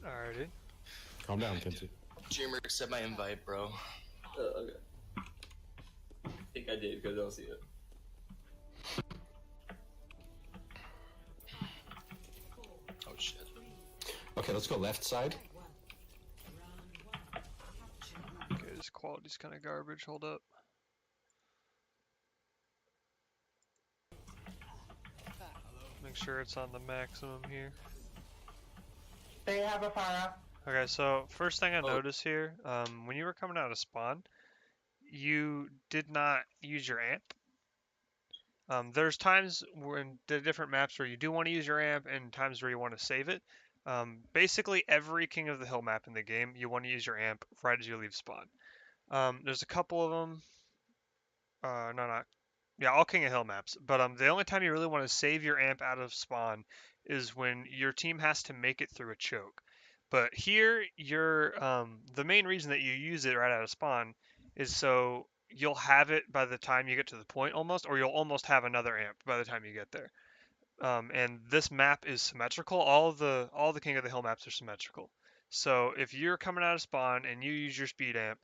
Alrighty. Calm down, Kenzie. Dreamer, accept my invite, bro. Okay. I think I did because I don't see it. Oh shit. Okay, let's go left side. Okay, this quality's kind of garbage. Hold up. Make sure it's on the maximum here. They have a fire. Okay, so first thing I noticed here, when you were coming out of spawn, you did not use your amp. There's times when the different maps where you do want to use your amp and times where you want to save it. Basically, every King of the Hill map in the game, you want to use your amp right as you leave spawn. There's a couple of them. Yeah, all King of Hill maps. But the only time you really want to save your amp out of spawn is when your team has to make it through a choke. But here, the main reason that you use it right out of spawn is so you'll have it by the time you get to the point almost, or you'll almost have another amp by the time you get there. And this map is symmetrical. All the King of the Hill maps are symmetrical. So if you're coming out of spawn and you use your speed amp,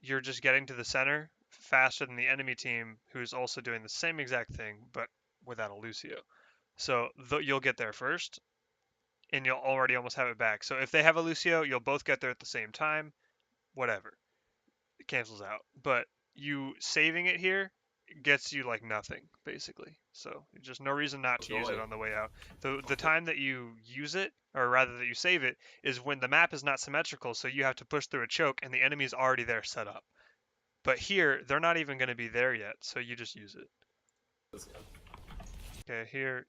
you're just getting to the center faster than the enemy team who's also doing the same exact thing, but without a Lucio. So you'll get there first, and you'll already almost have it back. So if they have a Lucio, you'll both get there at the same time. Whatever. It cancels out. But you saving it here gets you like nothing, basically. So just no reason not to use it on the way out. The time that you use it, or rather that you save it, is when the map is not symmetrical, so you have to push through a choke and the enemy's already there set up. But here, they're not even going to be there yet, so you just use it. Okay, here,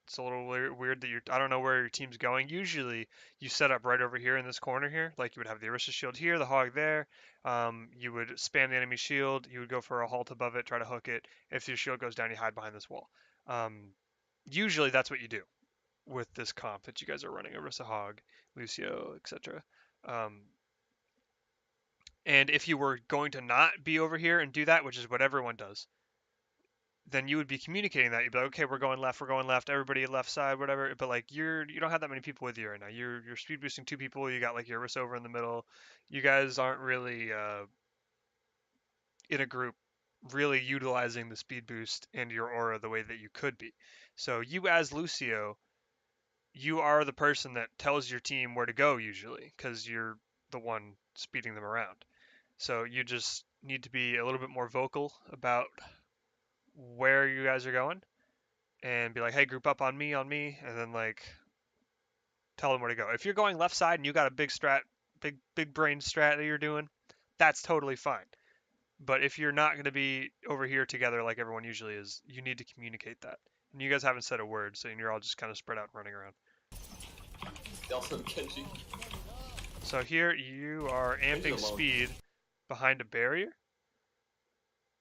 it's a little weird that I don't know where your team's going. Usually, you set up right over here in this corner here. Like, you would have the Orisa shield here, the Hog there. You would spam the enemy shield. You would go for a halt above it, try to hook it. If your shield goes down, you hide behind this wall. Usually, that's what you do with this comp that you guys are running. Orisa, Hog, Lucio, etc. And if you were going to not be over here and do that, which is what everyone does, then you would be communicating that. You'd be like, okay, we're going left, everybody left side, whatever. But like you don't have that many people with you right now. You're speed boosting 2 people. You got like your Orisa over in the middle. You guys aren't really in a group really utilizing the speed boost and your aura the way that you could be. So you as Lucio, you are the person that tells your team where to go usually, because you're the one speeding them around. So you just need to be a little bit more vocal about where you guys are going and be like, hey, group up on me, and then like tell them where to go. If you're going left side and you got a big brain strat that you're doing, that's totally fine. But if you're not going to be over here together like everyone usually is, you need to communicate that. And you guys haven't said a word, so you're all just kind of spread out and running around. So here you are amping speed behind a barrier.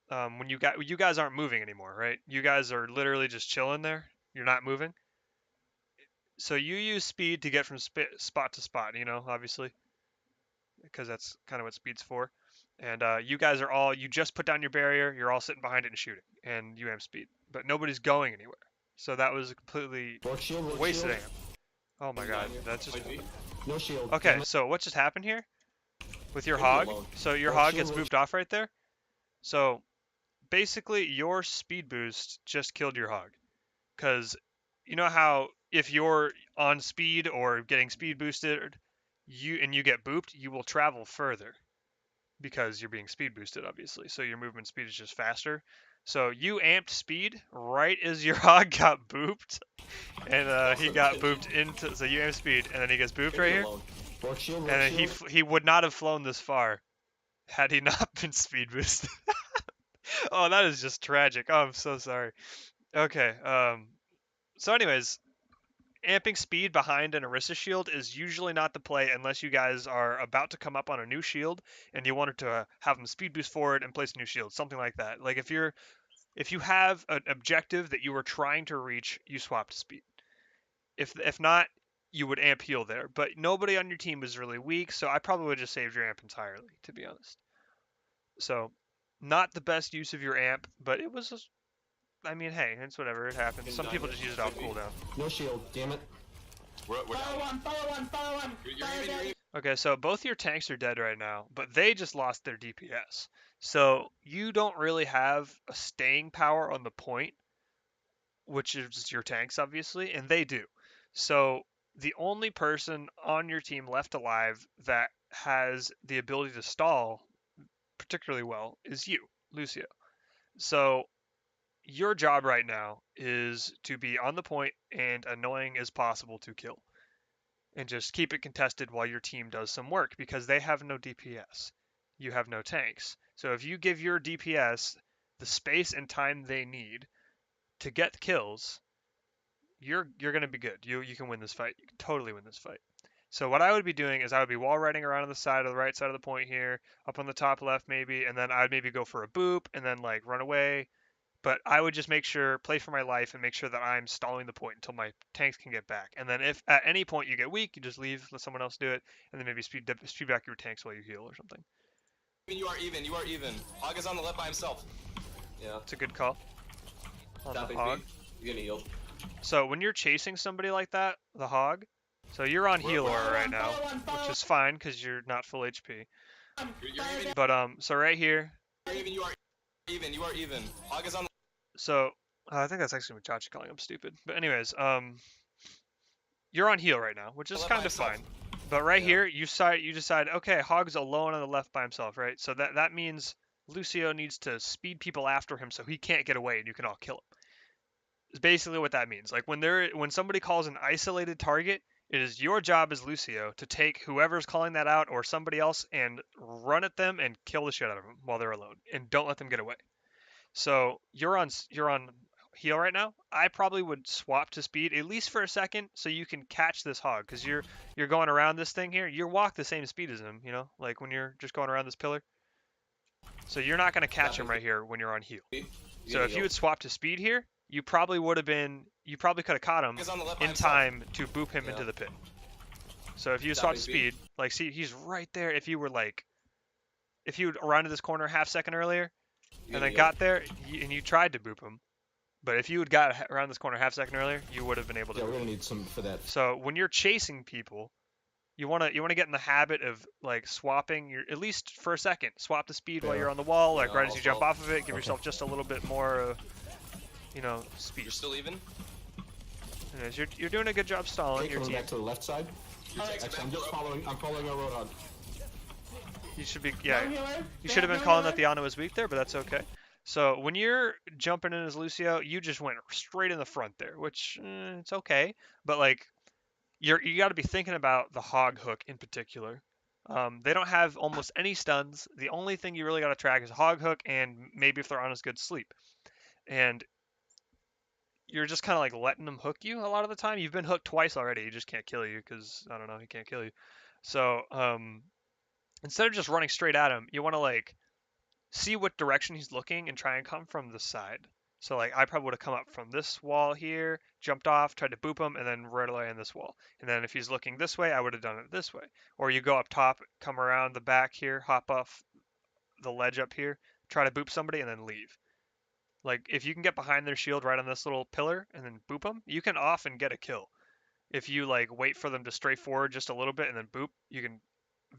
When you guys aren't moving anymore, right? You guys are literally just chilling there. You're not moving. So you use speed to get from spot to spot, obviously, because that's kind of what speed's for. And you guys you just put down your barrier. You're all sitting behind it and shooting, and you amp speed, but nobody's going anywhere. So that was a completely wasted amp. Oh my god, that's just no shield. Okay. So what just happened here with your Hog? So your Hog gets moved off right there. So basically, your speed boost just killed your Hog. Because you know how if you're on speed or getting speed boosted, you get booped, you will travel further because you're being speed boosted, obviously. So your movement speed is just faster. So you amped speed right as your Hog got booped, and he got booped into. So you amped speed, and then he gets booped right here, and then he would not have flown this far had he not been speed boosted. Oh, that is just tragic. Oh, I'm so sorry. Okay. So anyways, amping speed behind an Orisa shield is usually not the play unless you guys are about to come up on a new shield and you wanted to have them speed boost forward and place a new shield, something like that. Like if you have an objective that you were trying to reach, you swap to speed. If not, you would amp heal there. But nobody on your team was really weak, so I probably would have just saved your amp entirely, to be honest. So, not the best use of your amp, but it was just, I mean, hey, it's whatever, it happens. Some people just use it off cooldown. No shield, damn it. We're Fire down. one, fire one, fire one. You're Fire even, you're dead. even. Okay, so both your tanks are dead right now, but they just lost their DPS. So you don't really have a staying power on the point, which is your tanks, obviously, and they do. So the only person on your team left alive that has the ability to stall particularly well is you, Lucio. So your job right now is to be on the point and annoying as possible to kill, and just keep it contested while your team does some work because they have no DPS. You have no tanks. So if you give your DPS the space and time they need to get kills, you're gonna be good. You can win this fight. You can totally win this fight. So what I would be doing is I would be wall riding around on the side of the right side of the point here, up on the top left maybe, and then I'd maybe go for a boop and then like run away. But I would just make sure, play for my life and make sure that I'm stalling the point until my tanks can get back. And then if at any point you get weak, you just leave, let someone else do it, and then maybe speed back your tanks while you heal or something. You are even. You are even. Hog is on the left by himself. Yeah. It's a good call on the Tapping hog. speed. He's gonna heal. So when you're chasing somebody like that, the hog, so you're on heal aura right now, which is fine because you're not full HP. You're even. But so right here, You're even. You are even. You are even. Hog is on the. so I think that's actually Machachi calling him stupid. But anyways, you're on heal right now, which is Left kind by of himself. fine. But right Yeah. here, you decide, okay, Hog's alone on the left by himself, right? So that means Lucio needs to speed people after him so he can't get away and you can all kill him. Is basically what that means. Like when somebody calls an isolated target, it is your job as Lucio to take whoever's calling that out or somebody else and run at them and kill the shit out of them while they're alone and don't let them get away. So you're on heal right now. I probably would swap to speed at least for a second so you can catch this hog because you're going around this thing here. You walk the same speed as him, you know, like when you're just going around this pillar. So you're not gonna catch him right here when you're on heal. So if you would swap to speed here, you probably could have caught him Hog is on the left by in himself. time to boop him into Yeah. the pit. So if you swap Stopping to speed. speed, like see he's right there. If you would rounded this corner half second earlier and then got there and you tried to boop him, but if you had got around this corner half second earlier, you would have been able to. Yeah, we're boop gonna him. need some for that. So when you're chasing people, you wanna get in the habit of like swapping your at least for a second, swap the speed while Yeah. you're on the wall, like Yeah, right as you jump I'll off of it, give Okay. yourself just a little bit more, speed. You're still even. Anyways, you're doing a good job stalling Okay, your coming team. back to the left side. Alright, Actually, I'm following our roadhog. You should be no yeah. healers. You should have been No calling that healers. the Ana was weak there, but that's okay. So when you're jumping in as Lucio, you just went straight in the front there, which it's okay, but like you got to be thinking about the hog hook in particular. They don't have almost any stuns. The only thing you really got to track is hog hook and maybe if they're on as good sleep. And you're just kind of like letting them hook you a lot of the time. You've been hooked twice already. He just can't kill you because I don't know, he can't kill you. So instead of just running straight at him, you want to like see what direction he's looking and try and come from the side. So like I probably would have come up from this wall here, jumped off, tried to boop him, and then right away in this wall. And then if he's looking this way, I would have done it this way. Or you go up top, come around the back here, hop off the ledge up here, try to boop somebody, and then leave. Like if you can get behind their shield right on this little pillar and then boop them, you can often get a kill. If you like wait for them to stray forward just a little bit and then boop, you can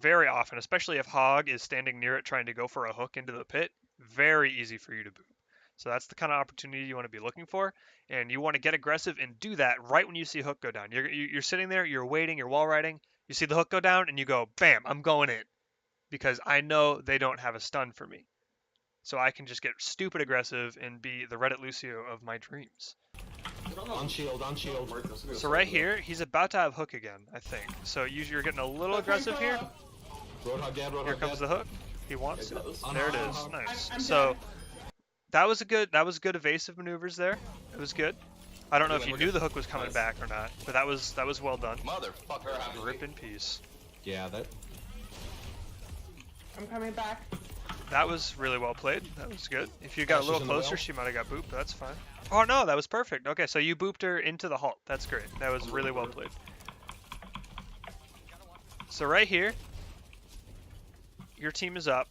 very often, especially if Hog is standing near it trying to go for a hook into the pit, very easy for you to boop. So that's the kind of opportunity you want to be looking for, and you want to get aggressive and do that right when you see hook go down. You're sitting there, you're waiting, you're wall riding, you see the hook go down, and you go, bam, I'm going in, because I know they don't have a stun for me. So I can just get stupid aggressive and be the Reddit Lucio of my dreams. On shield, on shield. So right here, he's about to have hook again, I think. So you're getting a little aggressive here. Roadhog dead, Here roadhog comes dead. the hook. He wants it. Yeah, There it is. uh-huh. Nice. I'm So dead. that was good evasive maneuvers there. It was good. I don't know if you knew the hook was coming back or not, but that was well done. Motherfucker. Rip in peace. Yeah, that. I'm coming back. That was really well played. That was good. If you got a She's little in the closer, well. she might have got booped, but that's fine. Oh no, that was perfect. Okay, so you booped her into the halt. That's great. That was really well played. So right here, your team is up.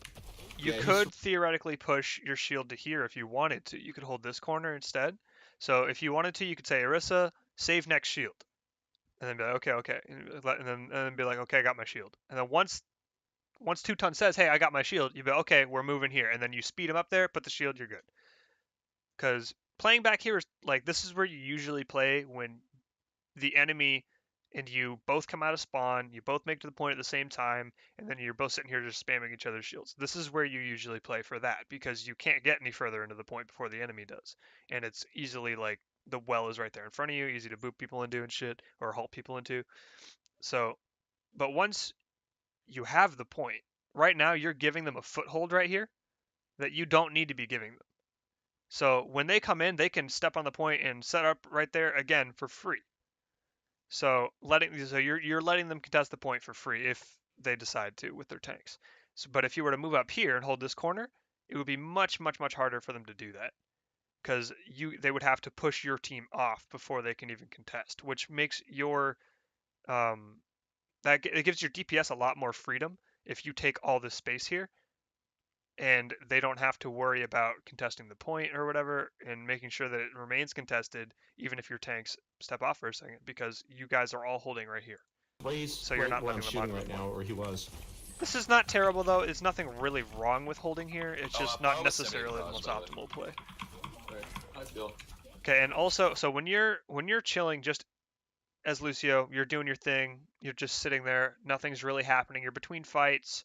You Yeah, he's- could theoretically push your shield to here if you wanted to. You could hold this corner instead. So if you wanted to, you could say, Arissa, save next shield. and then be like, okay, and then be like, okay, I got my shield. And then once 2 ton says, hey, I got my shield, you be like, okay, we're moving here, and then you speed him up there, put the shield, you're good. Because playing back here is like this is where you usually play when the enemy and you both come out of spawn, you both make to the point at the same time, and then you're both sitting here just spamming each other's shields. This is where you usually play for that because you can't get any further into the point before the enemy does. And it's easily like the well is right there in front of you, easy to boop people into and shit, or halt people into. So, but once you have the point, right now you're giving them a foothold right here that you don't need to be giving them. So when they come in, they can step on the point and set up right there again for free. So you're letting them contest the point for free if they decide to with their tanks. So, but if you were to move up here and hold this corner, it would be much harder for them to do that because they would have to push your team off before they can even contest, which makes your it gives your DPS a lot more freedom if you take all this space here and they don't have to worry about contesting the point or whatever and making sure that it remains contested even if your tanks step off for a second because you guys are all holding right here. So you're not letting them shooting on right now, or he was. This is not terrible though. It's nothing really wrong with holding here. It's just not I was necessarily the semi-cross, most optimal play. Alright, I feel. Okay, and also so when you're chilling just as Lucio, you're doing your thing, you're just sitting there, nothing's really happening, you're between fights,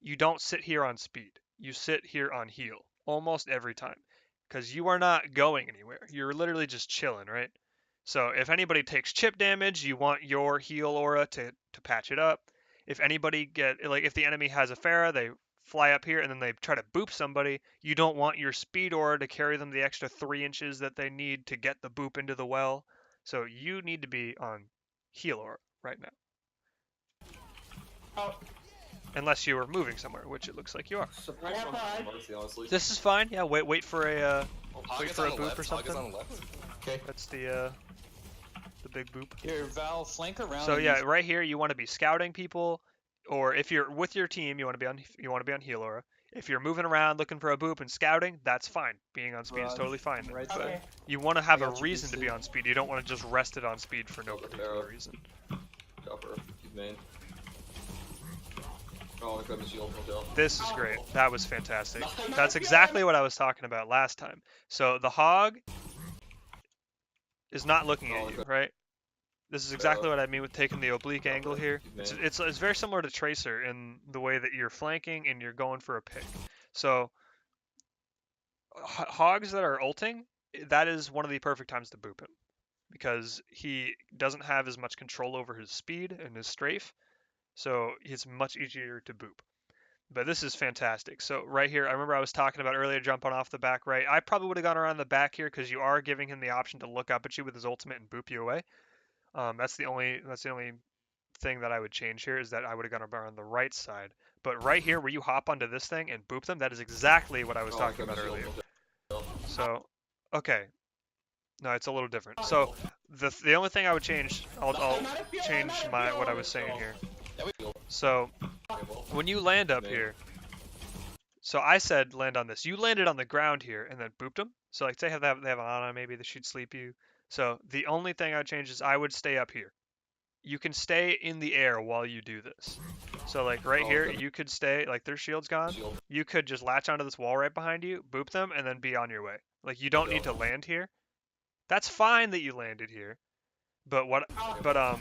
you don't sit here on speed. You sit here on heal almost every time because you are not going anywhere. You're literally just chilling, right? So if anybody takes chip damage, you want your heal aura to patch it up. If anybody if the enemy has a Pharah, they fly up here and then they try to boop somebody, you don't want your speed aura to carry them the extra 3 inches that they need to get the boop into the well. So you need to be on heal aura right now. Oh, Unless you are moving somewhere, which it looks like you are. Surprise Yeah, on fine. Marcy, honestly. This is fine. Yeah, wait for a Hog wait is for on a the boop left. or Hog is something. on the left. Okay. That's the big boop. Here, Val, flank around. So and yeah, use- right here you want to be scouting people, or if you're with your team, you want to be on heal aura. If you're moving around looking for a boop and scouting, that's fine. Being on speed is Rod, totally fine. right But okay. you want to have I a got you, reason to DC. be on speed. You don't want to just rest it on speed for no particular reason. Chopper, he's main. Oh, I grabbed the shield, no doubt. This is great. That was fantastic. Nice. That's exactly what I was talking about last time. So the hog is not looking at you, right? This is exactly what I mean with taking the oblique angle here. It's very similar to Tracer in the way that you're flanking and you're going for a pick. So hogs that are ulting, that is one of the perfect times to boop him because he doesn't have as much control over his speed and his strafe, so it's much easier to boop. But this is fantastic. So right here, I remember I was talking about earlier jumping off the back right. I probably would have gone around the back here because you are giving him the option to look up at you with his ultimate and boop you away. That's the only thing that I would change here is that I would have gone around the right side. But right here, where you hop onto this thing and boop them, that is exactly what I was talking about earlier. So, okay, no, it's a little different. So the only thing I would change, I'll change what I was saying here. So when you land up here, so I said land on this. You landed on the ground here and then booped them. So like say they have an Ana, maybe that should sleep you. So the only thing I would change is I would stay up here. You can stay in the air while you do this. So like right here, you could stay, like their shield's gone. You could just latch onto this wall right behind you, boop them, and then be on your way. Like you don't need to land here. That's fine that you landed here. But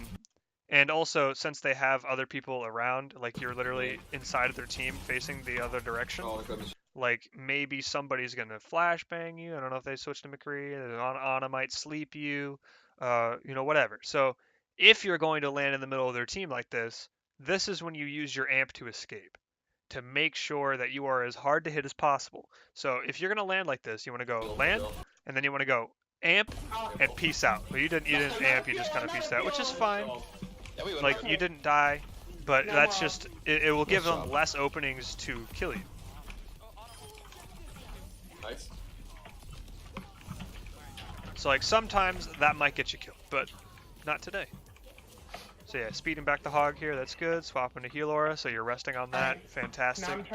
and also since they have other people around, like you're literally inside of their team facing the other direction. Oh, I grabbed the shield. Like maybe somebody's gonna flashbang you. I don't know if they switched to McCree. Ana might sleep you. Whatever. So if you're going to land in the middle of their team like this, this is when you use your amp to escape, to make sure that you are as hard to hit as possible. So if you're gonna land like this, you want to go land, and then you want to go amp and peace out. But you didn't amp, you just kind of peaced out, which is fine. Yeah, we went Like for it. you didn't die, but No, that's just it will give them job. less openings to kill you. Nice. So like sometimes that might get you killed, but not today. So yeah, speeding back the hog here, that's good. Swapping to heal aura, so you're resting on that. Now Fantastic.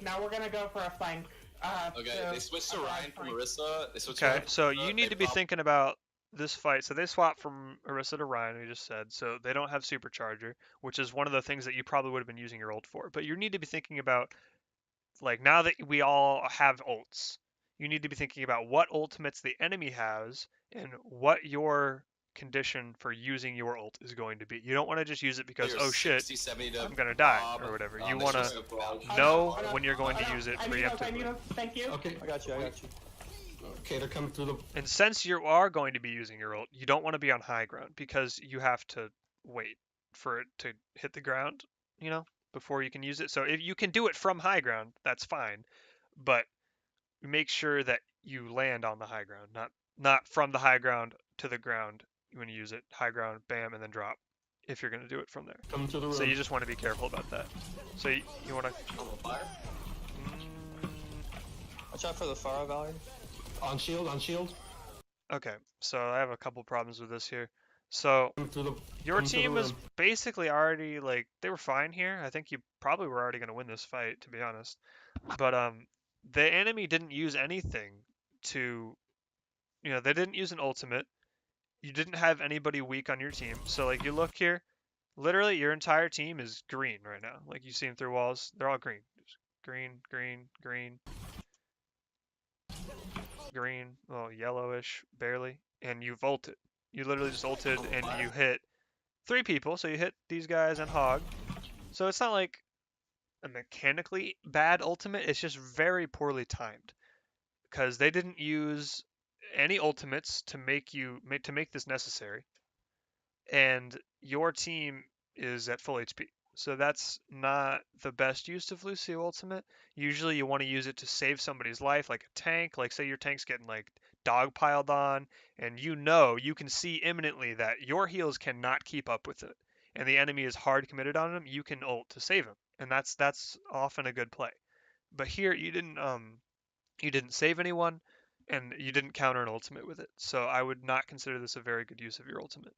now we're gonna go for a flank. Okay, so they switched to a Ryan from flank. Marissa. They switched Okay, to so Marissa, you need they to be popped- thinking about this fight, so they swap from Orisa to Ryan, we just said, so they don't have Supercharger, which is one of the things that you probably would have been using your ult for. But you need to be thinking about, like, now that we all have ults, you need to be thinking about what ultimates the enemy has and what your condition for using your ult is going to be. You don't want to just use it because, You're oh shit, 60, 70 to I'm gonna die Bob. or whatever. Oh, You they want just to took Bob. know when you're going to use it I need us, I need preemptively. us. Thank you. Okay. I got you. Okay, they're coming through the. And since you are going to be using your ult, you don't want to be on high ground because you have to wait for it to hit the ground, you know, before you can use it. So if you can do it from high ground, that's fine, but make sure that you land on the high ground, not from the high ground to the ground when you use it. High ground, bam, and then drop if you're going to do it from there. Coming through the room. So you just want to be careful about that. So you want to. I'm on fire. Watch out for the Pharah, Valerie. On shield, on shield. Okay, so I have a couple problems with this here. So Coming through the. your coming through the team was room. basically already like they were fine here. I think you probably were already going to win this fight, to be honest. But the enemy didn't use anything to, you know, they didn't use an ultimate. You didn't have anybody weak on your team. So like you look here, literally your entire team is green right now. Like you see them through walls, they're all green. Just green, green, green, green, well yellowish, barely, and you've ulted. You literally just ulted and you hit 3 people. So you hit these guys and Hog. So it's not like a mechanically bad ultimate. It's just very poorly timed because they didn't use any ultimates to make this necessary, and your team is at full HP. So that's not the best use of Lucio ultimate. Usually you want to use it to save somebody's life, like a tank. Like say your tank's getting like dogpiled on, and you can see imminently that your heals cannot keep up with it, and the enemy is hard committed on him. You can ult to save him, and that's often a good play. But here you didn't save anyone, and you didn't counter an ultimate with it. So I would not consider this a very good use of your ultimate.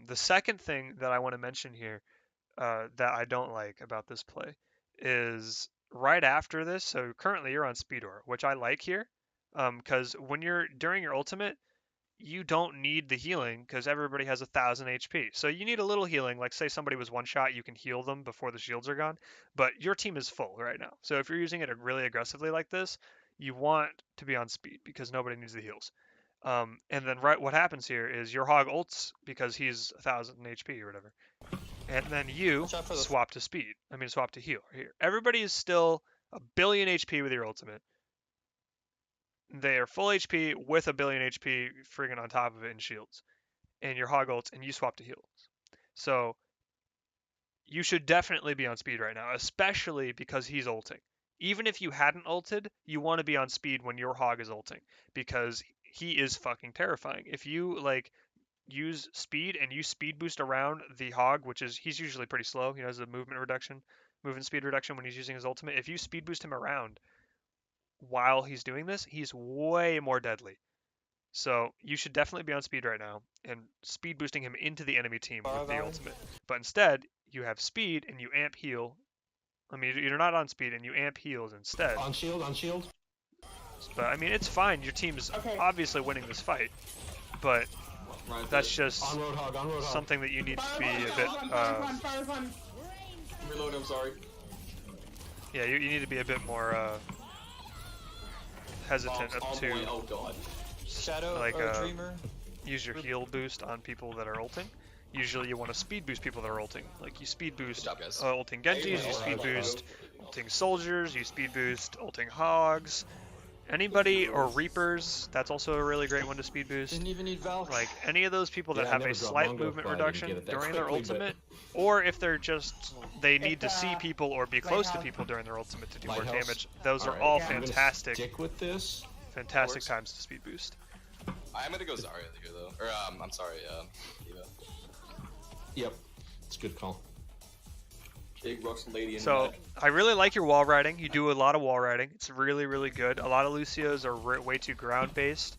The second thing that I want to mention here that I don't like about this play is right after this. So currently you're on Speedor, which I like here, because when you're during your ultimate, you don't need the healing because everybody has 1,000 HP. So you need a little healing. Like say somebody was one shot, you can heal them before the shields are gone. But your team is full right now. So if you're using it really aggressively like this, you want to be on speed because nobody needs the heals. And then what happens here is your Hog ults because he's 1,000 HP or whatever, and then you Watch out for the swap to speed. I mean swap to heal here. Everybody is still a billion HP with your ultimate. They are full HP with a billion HP friggin' on top of it in shields. And your Hog ults and you swap to heals. So you should definitely be on speed right now, especially because he's ulting. Even if you hadn't ulted, you want to be on speed when your Hog is ulting because he is fucking terrifying. If you like use speed and you speed boost around the Hog, which is he's usually pretty slow, he has a movement speed reduction when he's using his ultimate. If you speed boost him around while he's doing this, he's way more deadly. So you should definitely be on speed right now and speed boosting him into the enemy team with the ultimate. But instead, you have speed and you amp heal. I mean, you're not on speed and you amp heals instead. On shield, on shield. But I mean, it's fine. Your team's obviously winning this fight, but Right that's just On Roadhog, on Roadhog. something that you need to be a bit. I'm reloading, I'm sorry. Yeah, you need to be a bit more hesitant Oh, to boy, oh god. Shadow like or Dreamer. use your heal boost on people that are ulting. Usually you want to speed boost people that are ulting. Like you speed boost Good job, guys. ulting Genjis, you speed boost ulting soldiers, you speed boost ulting Hogs. Anybody or Reapers, that's also a really great one to speed boost. Didn't even need Valk. Like any of those people that Yeah, I have never a dropped slight Mongo, movement but I didn't reduction get it that during their quickly, but- ultimate, or if they're just they need to see people or be close to Lighthouse. people during their ultimate to do more Lighthouse. damage, those are Alright, all Yeah. I'm gonna fantastic, Stick with this. fantastic works. times to speed boost. I'm gonna go Zarya here though. Or I'm sorry, Eva. Yep. It's a good call. Big Russian lady in So the back. I really like your wall riding. You do a lot of wall riding. It's really, really good. A lot of Lucios are way too ground based,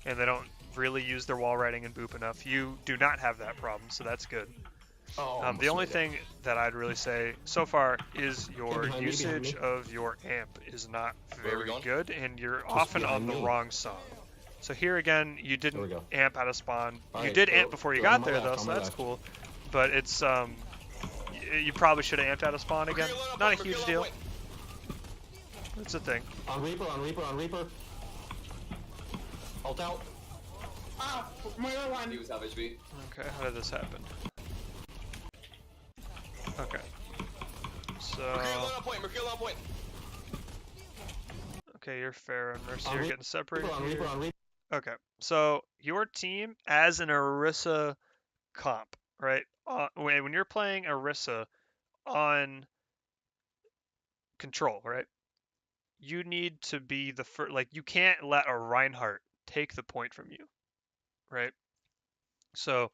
and they don't really use their wall riding and boop enough. You do not have that problem, so that's good. Oh, The only thing that I'd really say so far is your behind me, behind usage me. of your amp is not Where are we very going? good, and you're often on behind the me. wrong song. So here again, you There we didn't go. amp out of spawn. You Alright, did go- amp before you go on got my there left, though, on so my that's left. cool. But it's you probably should have amped out of spawn again. Mercurial on Not a point, huge Mercurial on deal. point. It's a thing. On Reaper, on Reaper, on Reaper. Ult out. Ah, Moira He one. was half HP. Okay, how did this happen? Okay. So Mercurial on point, Mercurial on point. okay, you're fair and Mercy On are Reaper, getting separated on here. Reaper, on Reaper. Okay, so your team as an Orisa comp, right? When you're playing Orisa on control, right? You need to be the first. Like you can't let a Reinhardt take the point from you, right? So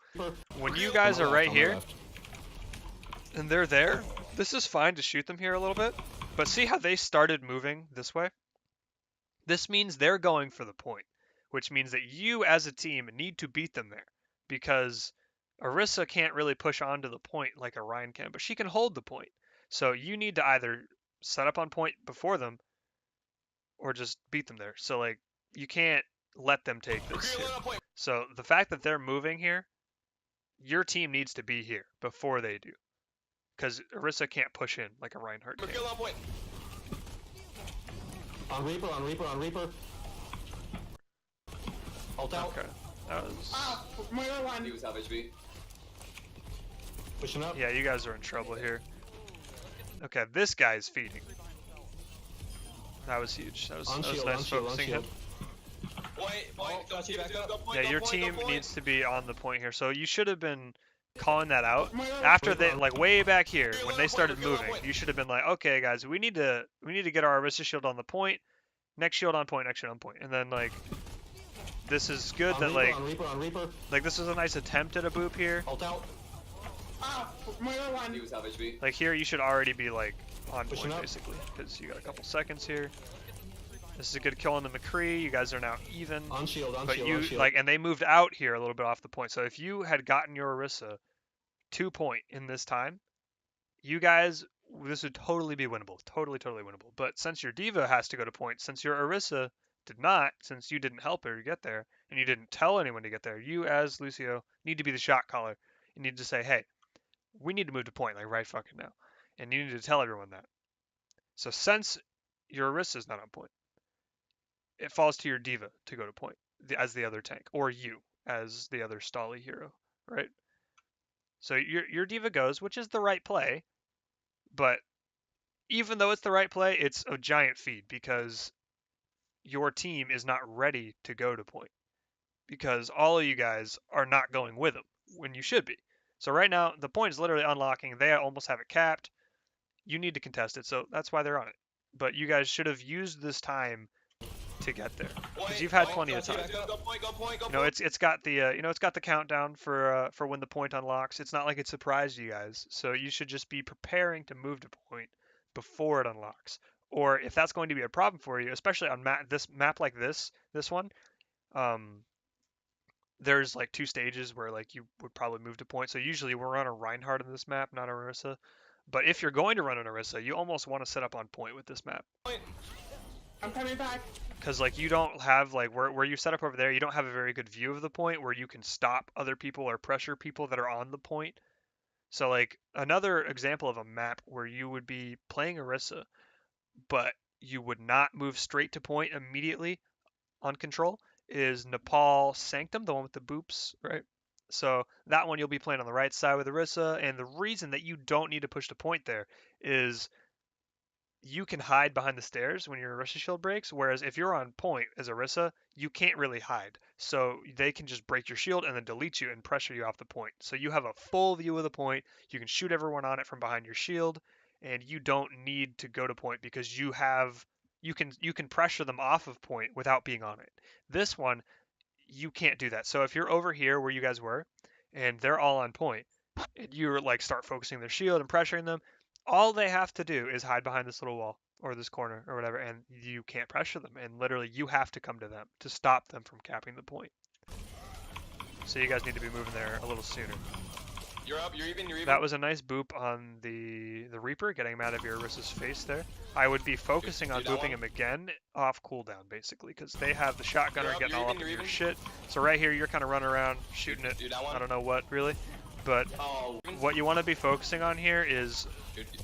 when you guys On are my left, right on my here left. and they're there, this is fine to shoot them here a little bit. But see how they started moving this way? This means they're going for the point, which means that you as a team need to beat them there because Orisa can't really push onto the point like a Ryan can, but she can hold the point. So you need to either set up on point before them or just beat them there. So like you can't let them take this here. Mercurial on point. So the fact that they're moving here, your team needs to be here before they do. Because Orisa can't push in like a Reinhardt can. Mercurial on point. On Reaper, on Reaper, on Reaper. Ult out. Okay. That was... Ah, Moira He one. was half HP. Pushing up. Yeah, you guys are in trouble here. Okay, this guy's feeding. That was huge. That was On nice shield, on shield, on focusing him. shield. Point, point. got you back up. Go point, Yeah, go your point, team go point. needs to be on the point here. So you should have been calling that out Moira one. after they like way back here when they started Mercurial on moving. point. You should have been like, okay, guys, we need to get our Orisa shield on the point. Next shield on point. Next shield on point. And then like, this is good On that Reaper, like on Reaper, on Reaper. this is a nice attempt at a boop here. Ult out. Ah, Moira one. He was half HP. Like here, you should already be like on Pushing point up. basically because you got a couple seconds here. This is a good kill on the McCree. You guys are now even. On shield, on But shield, you on shield. like, and they moved out here a little bit off the point. So if you had gotten your Orisa 2 point in this time, you guys, this would totally be winnable. Totally winnable. But since your Diva has to go to point, since your Orisa did not, since you didn't help her get there, and you didn't tell anyone to get there, you as Lucio need to be the shot caller. You need to say, hey, we need to move to point like right fucking now, and you need to tell everyone that. So since your Orisa is not on point, it falls to your Diva to go to point as the other tank, or you as the other Stolly hero, right? So your Diva goes, which is the right play, but even though it's the right play, it's a giant feed because your team is not ready to go to point because all of you guys are not going with them when you should be. So right now, the point is literally unlocking. They almost have it capped. You need to contest it, so that's why they're on it. But you guys should have used this time to get there because you've had plenty of time. Go point, go point, go You know, point. it's got the it's got the countdown for when the point unlocks. It's not like it surprised you guys, so you should just be preparing to move to point before it unlocks. Or if that's going to be a problem for you, especially on this map like this one, there's like 2 stages where like you would probably move to point. So usually we're on a Reinhardt in this map, not a Orisa. But if you're going to run an Orisa, you almost want to set up on point with this map. I'm coming back. Because like you don't have like where you set up over there, you don't have a very good view of the point where you can stop other people or pressure people that are on the point. So like another example of a map where you would be playing Orisa, but you would not move straight to point immediately on control is Nepal Sanctum, the one with the boops, right? So that one you'll be playing on the right side with Orisa, and the reason that you don't need to push to point there is you can hide behind the stairs when your Orisa shield breaks, whereas if you're on point as Orisa, you can't really hide. So they can just break your shield and then delete you and pressure you off the point. So you have a full view of the point. You can shoot everyone on it from behind your shield, and you don't need to go to point because you can pressure them off of point without being on it. This one, you can't do that. So if you're over here where you guys were, and they're all on point, and you like start focusing their shield and pressuring them, all they have to do is hide behind this little wall or this corner or whatever, and you can't pressure them. And literally, you have to come to them to stop them from capping the point. So you guys need to be moving there a little sooner. You're up, you're even, you're even. That was a nice boop on the the Reaper, getting him out of your Orissa's face there. I would be focusing on do that booping one. him again off cooldown, basically, because they have the shotgunner You're up, getting you're all even, up in you're your even. shit. So right here, you're kind of running around shooting it. Do that one. I don't know what really, but Oh, what you want to be focusing on here is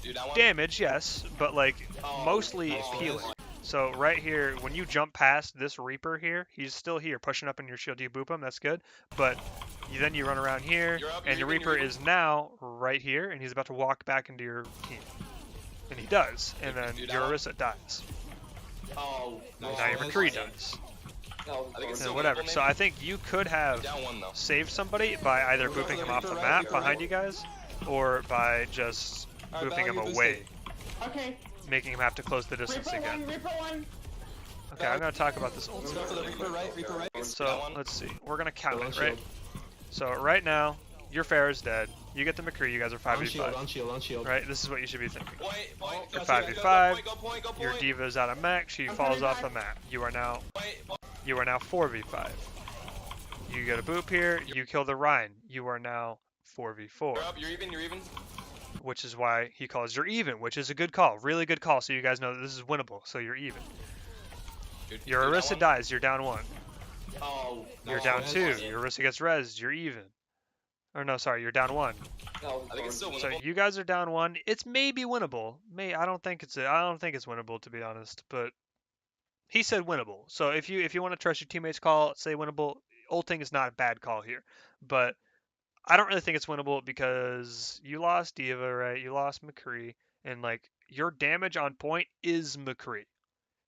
Do that one. damage, yes, but like mostly oh, healing. yes. So right here, when you jump past this Reaper here, he's still here, pushing up in your shield. You boop him, that's good. But then you run around here, You're up, and you're your even, you're Reaper even. is now right here, and he's about to walk back into your team. And he does, and then do that your one. Orisa dies. oh, Nice. Now your nice. McCree does, oh, I think it's and still whatever. winnable, So maybe? I think you could have Down one though. saved somebody by either Go for booping the him off Reaper the right, map Reaper behind right. you guys, or by just Alright, booping him Val, you away, Okay. making him have to close the distance Reaper again. one, Reaper one. Okay, I'm gonna talk about this Let's go for the Reaper right, Reaper right. So That one. let's see. We're gonna count On it, right? shield. So right now, your Pharah's dead. You get the McCree. You guys are On shield, 5v5. on shield, on shield. Right? This is what you should be thinking. Point. You're Go, 5v5. Go point. Go point. Your Diva's out of mech. She I'm falls coming off the back. map. You are now Point. 4v5. You get a boop here. You kill the Rhine. You are now 4v4. You're up. You're even. You're even. Which is why he calls you're even, which is a good call. Really good call. So you guys know that this is winnable. So you're even. Your Do that Orisa one. dies. You're down 1. oh, You're Nice. down Nice. 2. Nice. Your Orisa gets rezzed. You're even. Or no, sorry. You're down 1. oh, I think it's still So winnable. you guys are down 1. It's maybe winnable. I don't think it's winnable, to be honest. But he said winnable. So if you want to trust your teammates' call, say winnable. Ulting is not a bad call here, but I don't really think it's winnable because you lost Diva, right? You lost McCree, and like your damage on point is McCree,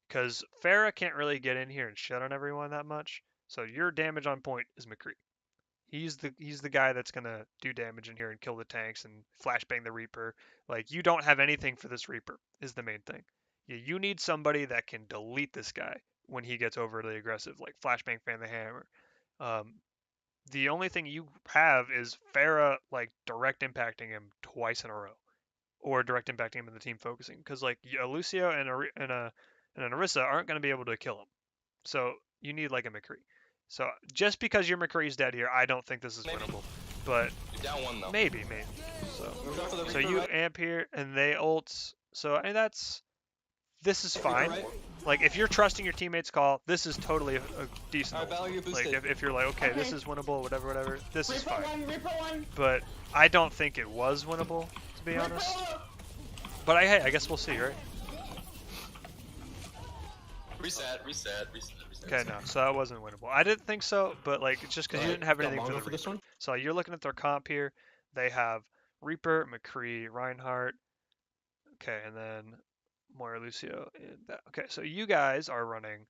because Pharah can't really get in here and shut on everyone that much. So your damage on point is McCree. He's the guy that's gonna do damage in here and kill the tanks and flashbang the Reaper. Like you don't have anything for this Reaper is the main thing. You need somebody that can delete this guy when he gets overly aggressive, like flashbang fan the hammer. Um, the only thing you have is Pharah like direct impacting him twice in a row, or direct impacting him in the team focusing, because like Lucio and an Orisa aren't gonna be able to kill him. So you need like a McCree. So just because your McCree's dead here, I don't think this is Maybe. winnable. But You're down one though. maybe. So We'll go for the so Reaper you right. amp here and they ult. So I mean this is Reaper fine. right. Like if you're trusting your teammates' call, this is totally a decent. Alright, ult. Val, you're Like boosted. if you're like, okay, this Okay. is winnable, whatever, this is Reaper fine. one, Reaper one. But I don't think it was winnable, to be honest. Reaper. But I guess we'll see, right? Reset. Okay, no, so that wasn't winnable. I didn't think so, but like it's just because you Alright, didn't have got anything for Bongo the for this Reaper. one? So you're looking at their comp here. They have Reaper, McCree, Reinhardt. Okay, and then Moira Lucio. And that. Okay, so you guys are running.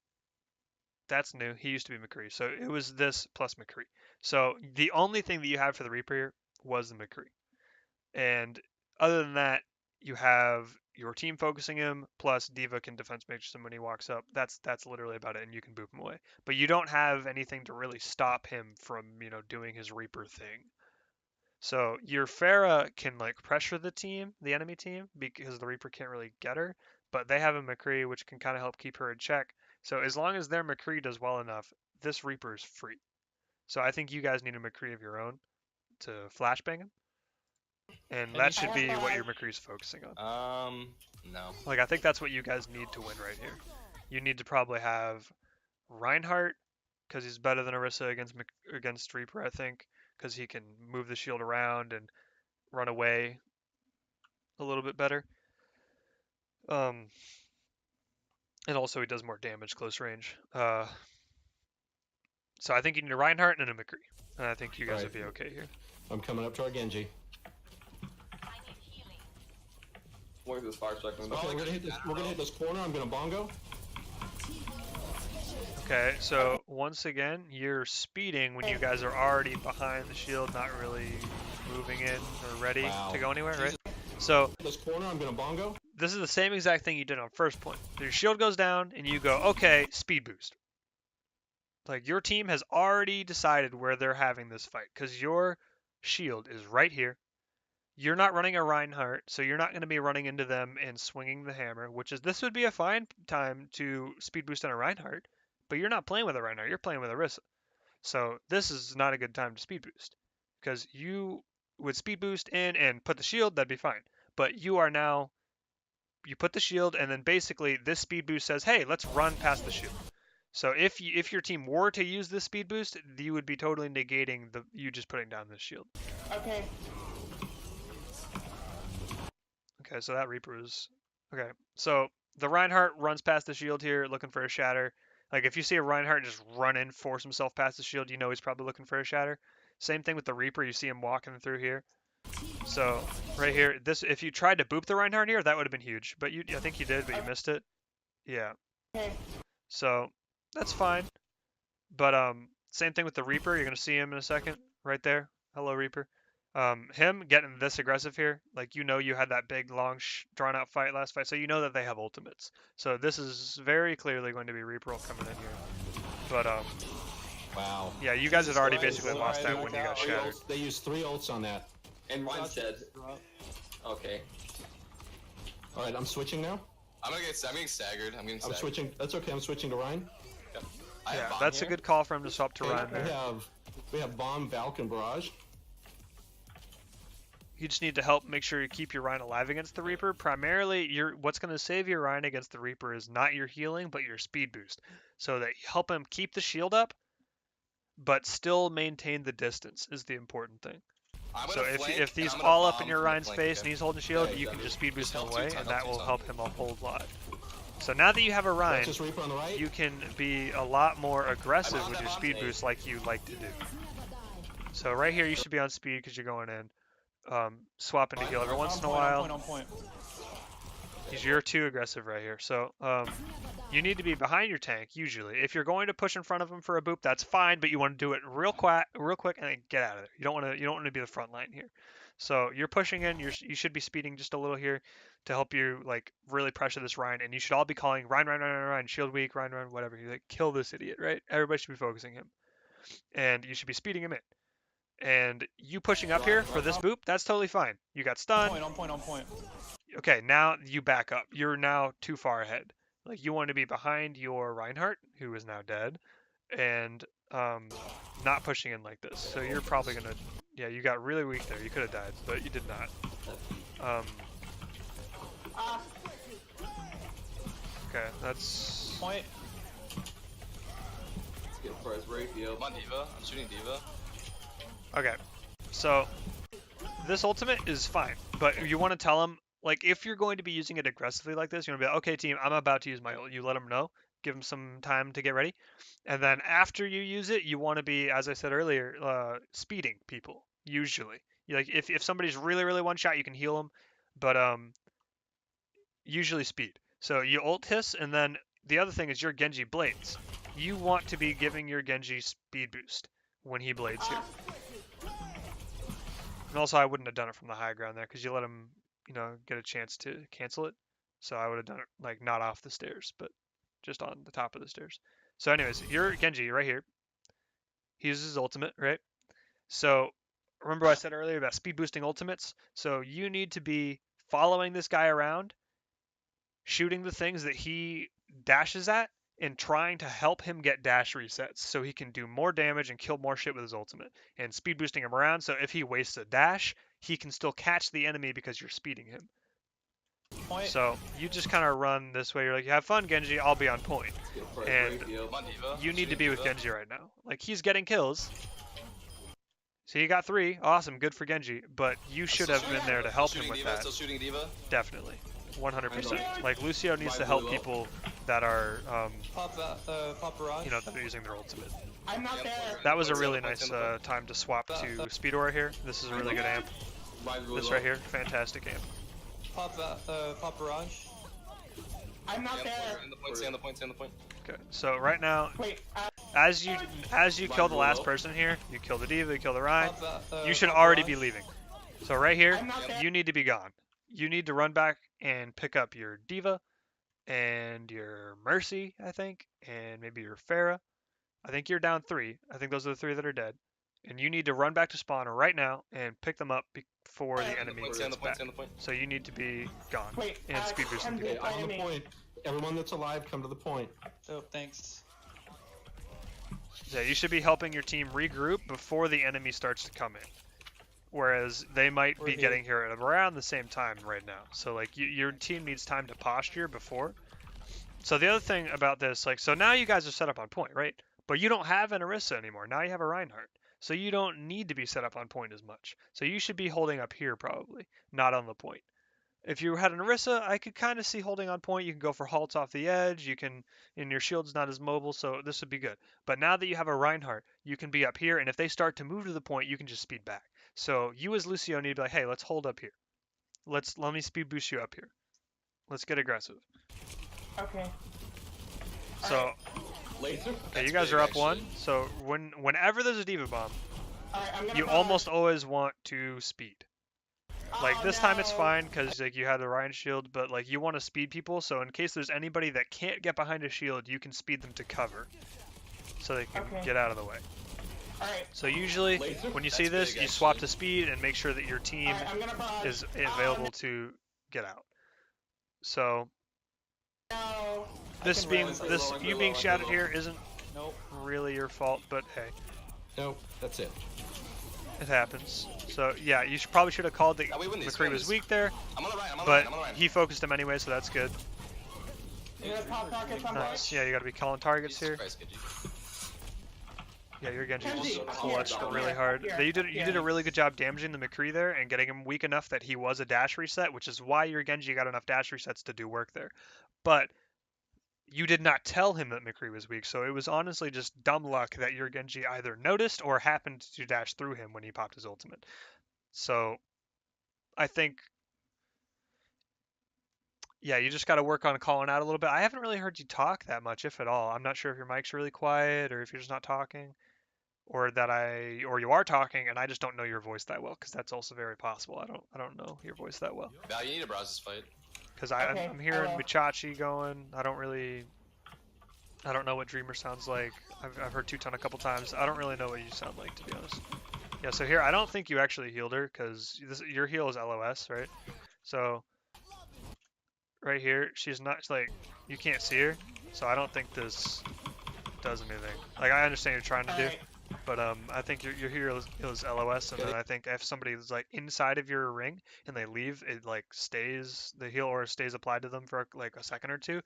That's new. He used to be McCree. So it was this plus McCree. So the only thing that you had for the Reaper here was the McCree. And other than that, you have your team focusing him, plus Diva can defense mage him when he walks up. That's literally about it, and you can boop him away. But you don't have anything to really stop him from, doing his Reaper thing. So your Pharah can like pressure the enemy team, because the Reaper can't really get her, but they have a McCree which can kind of help keep her in check. So as long as their McCree does well enough, this Reaper is free. So I think you guys need a McCree of your own to flashbang him, and that should be what your McCree's focusing on. No. Like I think that's what you guys need to win right here. You need to probably have Reinhardt, because he's better than Orisa against Reaper, I think, because he can move the shield around and run away a little bit better. And also he does more damage close range. So I think you need a Reinhardt and a McCree, and I think you guys would be okay here. I'm coming up to our Genji. Look at this fire second. Okay, we're gonna hit this corner. I'm gonna bongo. Okay, so once again, you're speeding when you guys are already behind the shield, not really moving in or ready Wow. to go anywhere, right? So This corner, I'm gonna bongo. this is the same exact thing you did on first point. Your shield goes down, and you go, okay, speed boost. Like, your team has already decided where they're having this fight, because your shield is right here. You're not running a Reinhardt, so you're not going to be running into them and swinging the hammer, this would be a fine time to speed boost on a Reinhardt, but you're not playing with a Reinhardt, you're playing with Orisa. So this is not a good time to speed boost, because you would speed boost in and put the shield, that'd be fine. but you are now, you put the shield, and then basically this speed boost says, hey, let's run past the shield. So if your team were to use this speed boost, you would be totally negating you just putting down this shield. Okay. Okay, so that Reaper was okay. So the Reinhardt runs past the shield here, looking for a shatter. Like if you see a Reinhardt just run in, force himself past the shield, you know he's probably looking for a shatter. Same thing with the Reaper. You see him walking through here. So right here, this if you tried to boop the Reinhardt here, that would have been huge. But I think you did, but you missed it. Yeah. Okay. So that's fine. But same thing with the Reaper. You're gonna see him in a second, right there. Hello, Reaper. Him getting this aggressive here, like you had that big, long, drawn out fight last fight, so you know that they have ultimates. So this is very clearly going to be Reaper coming in here. But Wow. yeah, you guys had already Christ. basically lost that when you got shattered. They used 3 ults on that. And Ryan's dead. Okay. All right, I'm switching now. I'm getting staggered. I'm getting I'm staggered. switching. That's okay. I'm switching to Ryan. Yep. I have Yeah, bomb that's a here. good call for him to swap to Okay, Ryan there. we have Bomb, Valk, and Barrage. You just need to help make sure you keep your Ryan alive against the Reaper. Primarily, what's going to save your Ryan against the Reaper is not your healing, but your speed boost. So that you help him keep the shield up, but still maintain the distance is the important thing. I'm So gonna flank, if and he's I'm gonna all up bomb in your from the Ryan's flank, face okay? and he's holding shield, Yeah, you can just speed boost him help away, two and times, that help will two help him a whole lot. So now that you have a That's Ryan, just Reaper on the right. you can be a lot more aggressive I'm with on your that speed bomb. boost like you like to do. So right here, you should be on speed because you're going in. Swapping to heal every once in a while. On point. You're too aggressive right here. So you need to be behind your tank usually. If you're going to push in front of him for a boop, that's fine, but you want to do it real quick, and then get out of there. You don't want to be the front line here. So you're pushing in. You should be speeding just a little here to help you like really pressure this Ryan, and you should all be calling Ryan, Ryan, Ryan, Ryan, Ryan, shield weak, Ryan, Ryan, whatever. You like kill this idiot, right? Everybody should be focusing him, and you should be speeding him in. And you pushing up here for this boop, that's totally fine. You got stunned. On point. Okay, now you back up. You're now too far ahead. Like you want to be behind your Reinhardt, who is now dead, and not pushing in like this. So you're probably gonna, yeah, you got really weak there. You could have died, but you did not. Okay, that's Point. Let's get for his ratio. I'm on Diva. I'm shooting Diva. okay. So this ultimate is fine, but you want to tell him like if you're going to be using it aggressively like this, you're gonna be like, okay, team, I'm about to use my ult. You let him know. Give him some time to get ready, and then after you use it, you want to be, as I said earlier, speeding people. Usually, like if somebody's really one shot, you can heal them, but usually speed. So you ult hiss, and then the other thing is your Genji blades. You want to be giving your Genji speed boost when he blades here. And also, I wouldn't have done it from the high ground there because you let him, get a chance to cancel it. So I would have done it like not off the stairs, but just on the top of the stairs. So anyways, your Genji right here, he uses his ultimate, right? So remember what I said earlier about speed boosting ultimates? So you need to be following this guy around, shooting the things that he dashes at, and trying to help him get dash resets so he can do more damage and kill more shit with his ultimate. And speed boosting him around, so if he wastes a dash, he can still catch the enemy because you're speeding him. Point. So you just kind of run this way. You're like, have fun, Genji. I'll be on point. Let's get for his And ratio. I'm on Diva. you I'm need to shooting be with Diva. Genji right now. Like he's getting kills. So you got 3. Awesome. Good for Genji. But you should Still have been shooting there to Diva. help Still him shooting with Diva. that. Still shooting Diva. Definitely. 100%. Like Lucio needs to Right, help blue ult. people that are, Pop barrage. that are using their ultimate. I'm not Yep. there. That was a Points really in the nice point. time to swap to Speed Aura here. This is a really good amp. Ryan's blue This ult. right here, fantastic amp. Pop barrage. I'm not Stay there. on the point. Stay on the point. Stay on the point. Okay, so right now, Wait, as you kill the blue last ult. person here, you kill the Diva, you kill the Ryan, Pop you should pop already barrage. be leaving. So right here, I'm not there. you need to be gone. You need to run back and pick up your Diva and your Mercy, I think, and maybe your Pharah. I think you're down 3. I think those are the 3 that are dead. And you need to run back to spawn right now and pick them up before the Stay on the enemy point. Stay on gets the point. back. Stay on the point. So you need to be gone Wait, and speed boost them I'm people. good. On the point. Everyone that's alive, come to the point. Oh, thanks. Yeah, you should be helping your team regroup before the enemy starts to come in. whereas they might We're be here. getting here at around the same time right now. So like your team needs time to posture before. So the other thing about this, like, so now you guys are set up on point, right? But you don't have an Orisa anymore. Now you have a Reinhardt. So you don't need to be set up on point as much. So you should be holding up here probably, not on the point. If you had an Orisa, I could kind of see holding on point. You can go for halts off the edge. You can, and your shield's not as mobile, so this would be good. But now that you have a Reinhardt, you can be up here, and if they start to move to the point, you can just speed back. So you as Lucio need to be like, hey, let's hold up here. Let me speed boost you up here. Let's get aggressive. Okay. So Laser. okay, you guys are up one. So whenever there's a diva bomb, Alright, I'm gonna you barrage. almost always want to speed. Like Oh, this time it's no. fine because like you had the Ryan shield, but like you want to speed people. So in case there's anybody that can't get behind a shield, you can speed them to cover, so they can Okay. get out of the way. Alright. So usually Laser? when you see That's this, big, you swap actually. to speed and make sure that your team Alright, I'm gonna barrage. is Oh, available to get out. So no. this can being run. this Roll, you roll, being roll, shouted roll. here isn't Nope. really your fault, but hey, No, that's it. it happens. So yeah, you probably should have called that we win these, McCree we win was these. weak there, I'm on the right. I'm on the but right. I'm on the right. he focused him anyway, so that's good. You gonna pop rockets on Nice. Yeah, you got to be calling targets Jesus here. Christ, Genji. Yeah, your Genji Kenji, just up clutched here, up really here, hard. up here, You did up you did a here. really good job damaging the McCree there and getting him weak enough that he was a dash reset, which is why your Genji got enough dash resets to do work there. But you did not tell him that McCree was weak, so it was honestly just dumb luck that your Genji either noticed or happened to dash through him when he popped his ultimate. So I think, yeah, you just got to work on calling out a little bit. I haven't really heard you talk that much, if at all. I'm not sure if your mic's really quiet or if you're just not talking, or or you are talking and I just don't know your voice that well, because that's also very possible. I don't know your voice that well, Val, you need to browse this fight. because Okay, I'm hearing I will. Michachi going. I don't know what Dreamer sounds like. I've heard Two-Ton a couple times. I don't really know what you sound like, to be honest. Yeah, so here I don't think you actually healed her, because your heal is LOS, right? So right here, she's not like, you can't see her, so I don't think this does anything. Like, I understand you're trying to do, Alright. but I think your hero is LOS, and then I think if somebody is like inside of your ring and they leave, it like stays, the heal aura stays applied to them for like a second or two.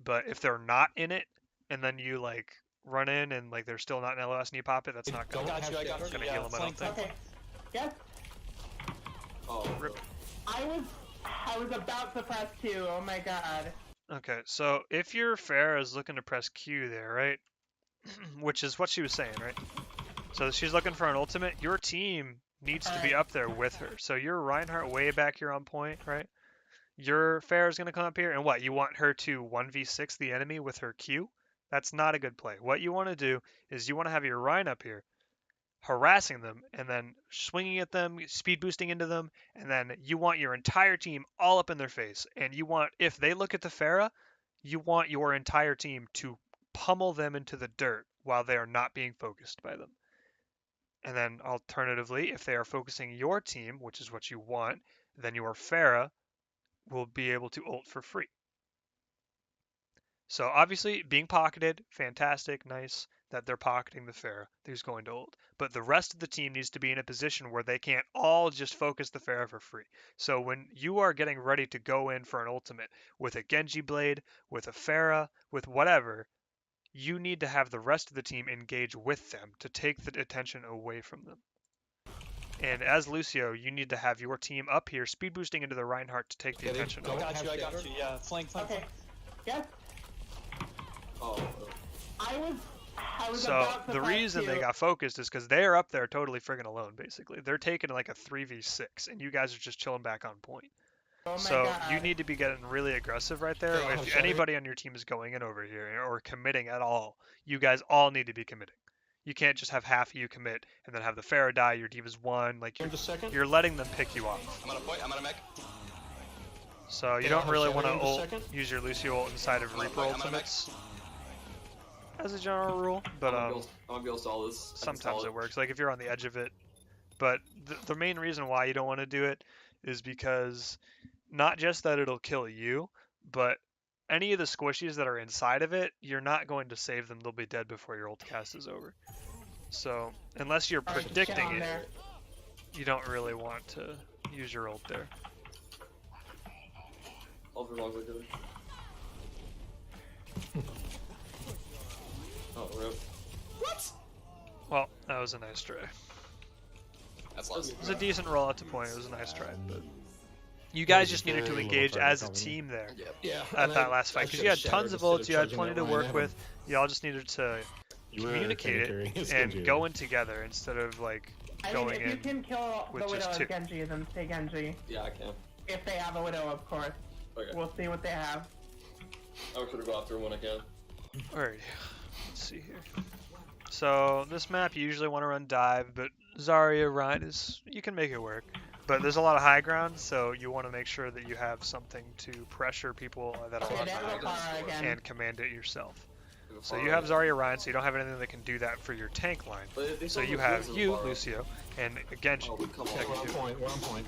But if they're not in it, and then you like run in and like they're still not in LOS and you pop it, that's not I gonna. got you. I got you. Gonna Yeah, heal him, I don't flank, think. Okay. Yes. Oh, Rip. I was about to press Q. Oh my god. Okay, so if your Pharah is looking to press Q there, right? Which is what she was saying, right? So she's looking for an ultimate. Your team needs to be Alright. up there with her. So your Reinhardt way back here on point, right? Your Pharah's gonna come up here, and what? You want her to 1v6 the enemy with her Q? That's not a good play. What you want to do is you want to have your Rein up here, harassing them, and then swinging at them, speed boosting into them, and then you want your entire team all up in their face. And you want, if they look at the Pharah, you want your entire team to pummel them into the dirt while they are not being focused by them. And then alternatively, if they are focusing your team, which is what you want, then your Pharah will be able to ult for free. So obviously, being pocketed, fantastic, nice that they're pocketing the Pharah who's going to ult. But the rest of the team needs to be in a position where they can't all just focus the Pharah for free. So when you are getting ready to go in for an ultimate with a Genji Blade, with a Pharah, with whatever, you need to have the rest of the team engage with them to take the attention away from them. And as Lucio, you need to have your team up here speed boosting into the Reinhardt to take the Yeah, they attention don't away. I got have you. I got stagger? you. Yeah, flank, flank, Okay. flank. Yes. oh. I was So about to the press reason they Q. got focused is because they're up there totally friggin' alone, basically. They're taking like a 3v6, and you guys are just chilling back on point. Oh my So god. you need to be getting really aggressive right there. Yeah, I'll have If Sherry. anybody on your team is going in over here or committing at all, you guys all need to be committing. You can't just have half of you commit and then have the Pharah die, your diva's one. Like In just a second. you're letting them pick you off. I'm on a point. I'm on a mech. So you Yeah, don't I'll really have want to Sherry in just a ult, second. use your Lucio ult inside of I'm on a Reaper point, I'm on a mech. ultimates as a general rule, but I'm gonna be able to stall this. I can sometimes stall it works. Like if you're on the edge of it. But the main reason why you don't want to do it is because not just that it'll kill you, but any of the squishies that are inside of it, you're not going to save them. They'll be dead before your ult cast is over. So unless you're Alright, predicting get on it, there. you don't really want to use your ult there. All for long good. Oh, rip. What? Well, that was a nice try. That's lost. It was a decent roll out to point. It was a nice try, but you guys just needed to engage as a team there Yeah. at that last fight because you had tons of ults, you had plenty to work with. Y'all just needed to communicate it and go in together instead of like I mean, going if you in. can kill with the just Widow two. as Genji, then stay Genji. Yeah, I can. If they have a Widow, of course. Okay. We'll see what they have. I'll try to go after him when I can. Alright, let's see here. So this map you usually want to run dive, but Zarya Rein is you can make it work. But there's a lot of high ground, so you want to make sure that you have something to pressure people that are Okay, on the they high have ground Lokara again. and command it yourself. So you have Zarya Rein, so you don't have anything that can do that for your tank line. So you have you, Lucio, and Genji. Oh, come that on. can do it. We're on point.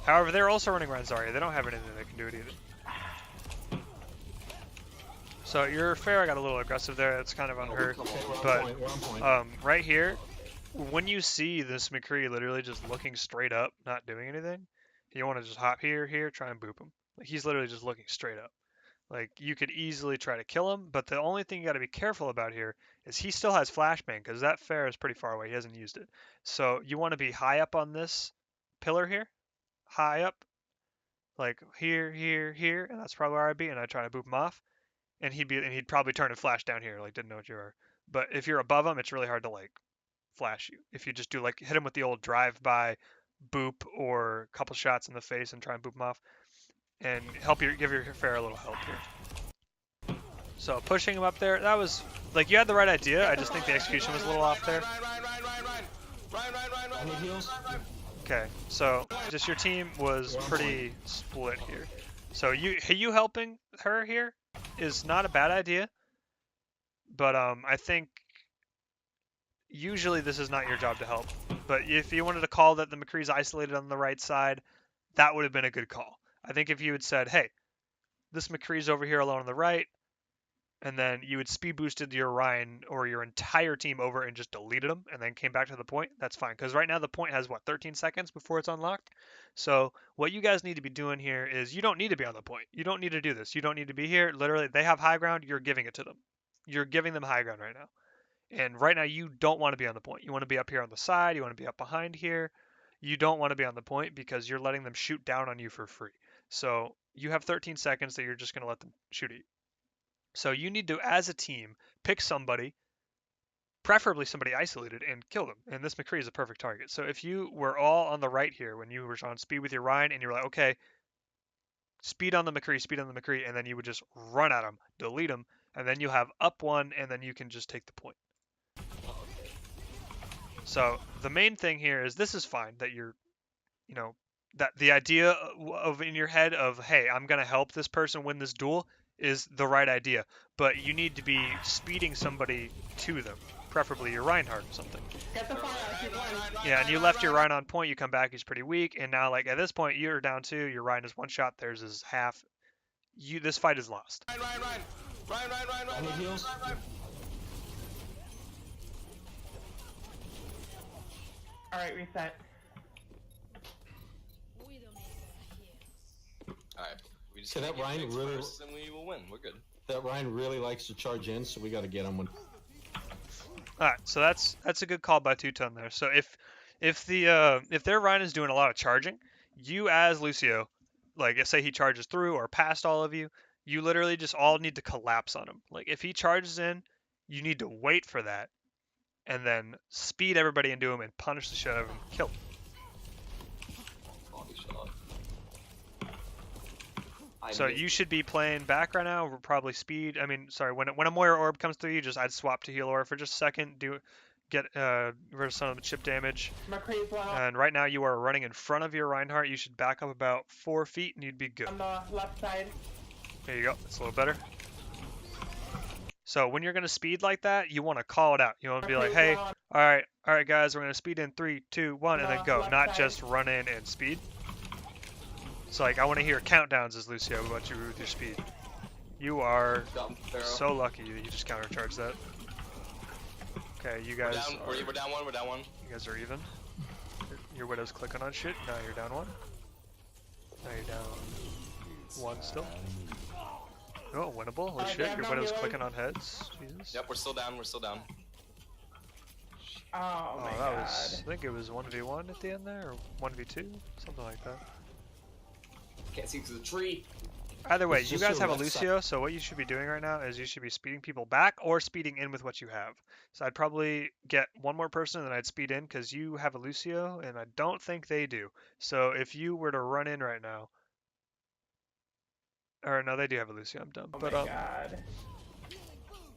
However, they're also running around Zarya. They don't have anything that can do it either. So your Pharah got a little aggressive there. That's kind of on her. But We're on point. right here, when you see this McCree literally just looking straight up, not doing anything, you want to just hop here, try and boop him. Like, he's literally just looking straight up. Like, you could easily try to kill him, but the only thing you got to be careful about here is he still has flashbang, because that Pharah is pretty far away. He hasn't used it. So you want to be high up on this pillar here. High up. Like, here, and that's probably where I'd be, and I'd try to boop him off. And he'd probably turn and flash down here, like, didn't know what you were. But if you're above him, it's really hard to, like, flash you. If you just do, like, hit him with the old drive-by boop or a couple shots in the face and try and boop him off. And give your Pharah a little help here. So pushing him up there, that was, like, you had the right idea. I just think the execution was a little off there. Any heals? Okay, so just your team was pretty split here. So you helping her here is not a bad idea. But I think usually this is not your job to help. But if you wanted to call that the McCree's isolated on the right side, that would have been a good call. I think if you had said, hey, this McCree's over here alone on the right, and then you had speed boosted your Ryan or your entire team over and just deleted them and then came back to the point, that's fine. Because right now the point has, what, 13 seconds before it's unlocked? So what you guys need to be doing here is you don't need to be on the point. You don't need to do this. You don't need to be here. Literally, they have high ground. You're giving it to them. You're giving them high ground right now. And right now you don't want to be on the point. You want to be up here on the side. You want to be up behind here. You don't want to be on the point because you're letting them shoot down on you for free. So you have 13 seconds that you're just going to let them shoot at you. So you need to, as a team, pick somebody, preferably somebody isolated, and kill them. And this McCree is a perfect target. So if you were all on the right here when you were on speed with your Ryan and you were like, okay, speed on the McCree, and then you would just run at him, delete him, and then you have up one, and then you can just take the point. So the main thing here is this is fine that you're, that the idea of in your head of, hey, I'm going to help this person win this duel is the right idea. But you need to be speeding somebody to them, preferably your Reinhardt or something. Get the fire, keep running. Yeah, and you left your Ryan on point, you come back, he's pretty weak, and now, like, at this point, you're down 2, your Ryan is one shot, theirs is half. This fight is lost. Any heals? Alright, reset. Alright. We just So gotta that get Ryan fixed really- first, and we will win. We're good. That Ryan really likes to charge in, so we got to get him one. Alright, so that's a good call by Two-Tone there. So if their Ryan is doing a lot of charging, you as Lucio, like, say he charges through or past all of you, you literally just all need to collapse on him. Like, if he charges in, you need to wait for that, and then speed everybody into him and punish the shit out of him, kill him. Body shot. So you should be playing back right now. We're probably speed. I mean, sorry. When a Moira orb comes through, I'd swap to heal aura for just a second. Get rid of some of the chip damage. McCree's low. And right now you are running in front of your Reinhardt. You should back up about 4 feet and you'd be good. On the left side. There you go. That's a little better. So when you're gonna speed like that, you want to call it out. You want to be like, hey, all right, guys, we're gonna speed in 3, 2, 1, and then go. Left Not side. just run in and speed. So, like, I want to hear countdowns as Lucio about you with your speed. You are Got him, Pharaoh. so lucky that you just countercharged that. Okay, you We're guys down, we're down one, we're down one. you guys are even. Your Widow's clicking on shit. Now you're down 1. Now you're down 1 still. Oh, winnable. Holy shit, your Widow's clicking on heads. Jesus. Yep, we're still down. We're still down. Oh my that god. was, I think it was 1v1 at the end there, or 1v2, something like that. Can't see because of the tree. Either way, It's you just guys your have a left Lucio, so what you should be doing right now is you should be speeding people back or speeding in with what you have. So I'd probably get one more person and then I'd speed in because you have a Lucio and I don't think they do. So if you were to run in right now, or no, they do have a Lucio, I'm dumb. Oh But my god.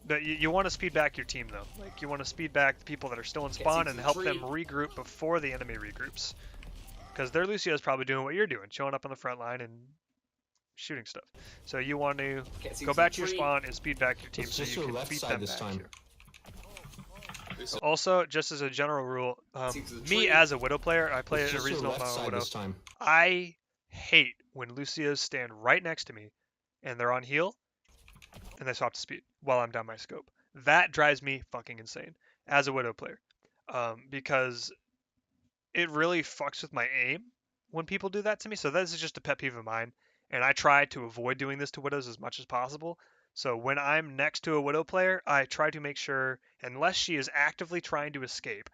But you want to speed back your team though. Like you want to speed back the people that are still in spawn and help them regroup before the enemy regroups. Because their Lucio is probably doing what you're doing, showing up on the front line and shooting stuff. So you want to go back to your spawn and speed back your team It's so just you your can left beat side them this back time. here. Also, just as a general rule, me as a Widow player, I play It's a just your reasonable left amount of side Widow. this time. I hate when Lucios stand right next to me and they're on heal and they swap to speed while I'm down my scope. That drives me fucking insane as a Widow player, because it really fucks with my aim when people do that to me. So this is just a pet peeve of mine, and I try to avoid doing this to Widows as much as possible. So when I'm next to a Widow player, I try to make sure, unless she is actively trying to escape,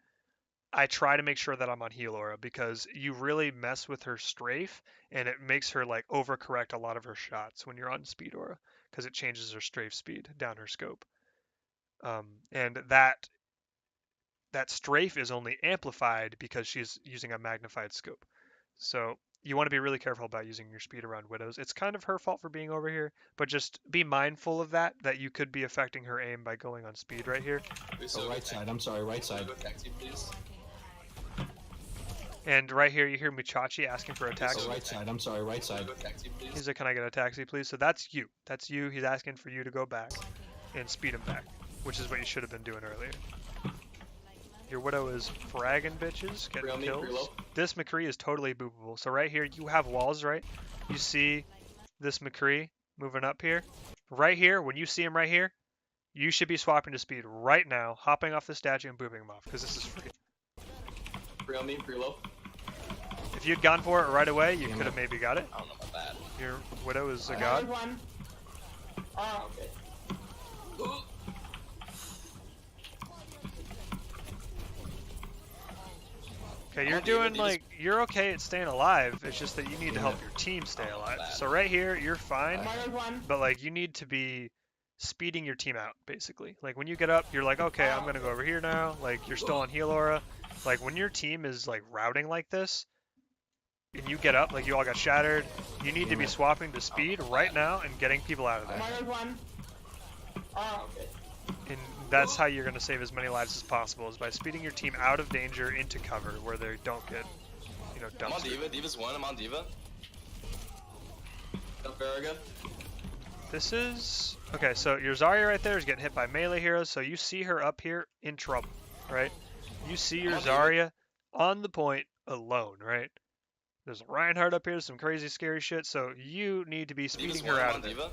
I try to make sure that I'm on heal aura, because you really mess with her strafe and it makes her like overcorrect a lot of her shots when you're on speed aura, because it changes her strafe speed down her scope. And that strafe is only amplified because she's using a magnified scope. So you want to be really careful about using your speed around Widows. It's kind of her fault for being over here, but just be mindful of that you could be affecting her aim by going on speed right here. Oh, right side, I'm sorry, right side. Go taxi, please. And right here you hear Muchachi asking for a Oh, taxi. right side, I'm sorry, right side. Go taxi, please. He's like, can I get a taxi please? So that's you. That's you. He's asking for you to go back and speed him back, which is what you should have been doing earlier. Your Widow is fragging bitches, getting kills. This McCree is totally boopable. So right here, you have walls, right? You see this McCree moving up here. Right here, when you see him right here, you should be swapping to speed right now, hopping off the statue and booping him off, because this is free. Free on me, free low. If you'd gone for it right away, you could have maybe got it. I don't know about that. Your Widow is a There's god. one. Oh, Okay. Okay, you're doing like, you're okay at staying alive. It's just that you need to help your team stay alive. So right here, you're fine, There's one. but like you need to be speeding your team out, basically. Like when you get up, you're like, okay, I'm gonna go over here now. Like you're still on heal aura. Like when your team is like routing like this, and you get up, like you all got shattered, you need to be swapping to speed right now and getting people out of there. There's one. Oh, Okay. And that's how you're gonna save as many lives as possible, is by speeding your team out of danger into cover where they don't get, I'm on dumpstered. Diva. Diva's one. I'm on Diva. Up Farragut. This is... Okay, so your Zarya right there is getting hit by melee heroes, so you see her up here in trouble, right? You see your Zarya on the point alone, right? There's a Reinhardt up here, some crazy scary shit, so you need to be Diva's speeding one. her I'm out on of there. Diva.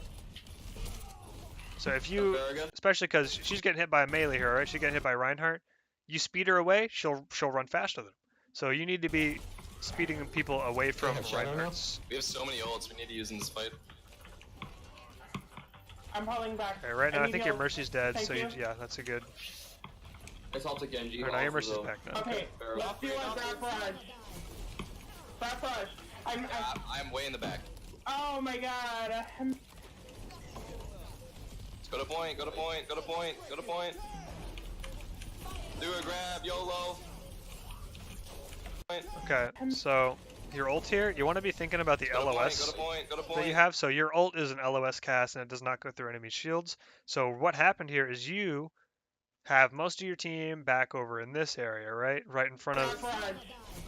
So if you, Farragut. especially because she's getting hit by a melee hero, right? She's getting hit by Reinhardt. You speed her away, she'll run faster than him. So you need to be speeding people away from have Shadow now? Reinhardt's. We have so many ults. We need to use in this fight. I'm pulling back. Okay, right now I need think your heals. Mercy's dead, Thank so you. yeah, that's a good. Let's all take Genji. Or no, your Mercy's back now. Okay, let's do a back rush. Back rush. I'm way in the back. Oh my god. Go to point. Go to point. Go to point. Go to point. Do a grab. YOLO. Point. Okay, so your ult here, you want to be thinking about the Go to point. LOS Go to point. Go to that point. you have. So your ult is an LOS cast and it does not go through enemy shields. So what happened here is you have most of your team back over in this area, right? Right in front of, Back rush.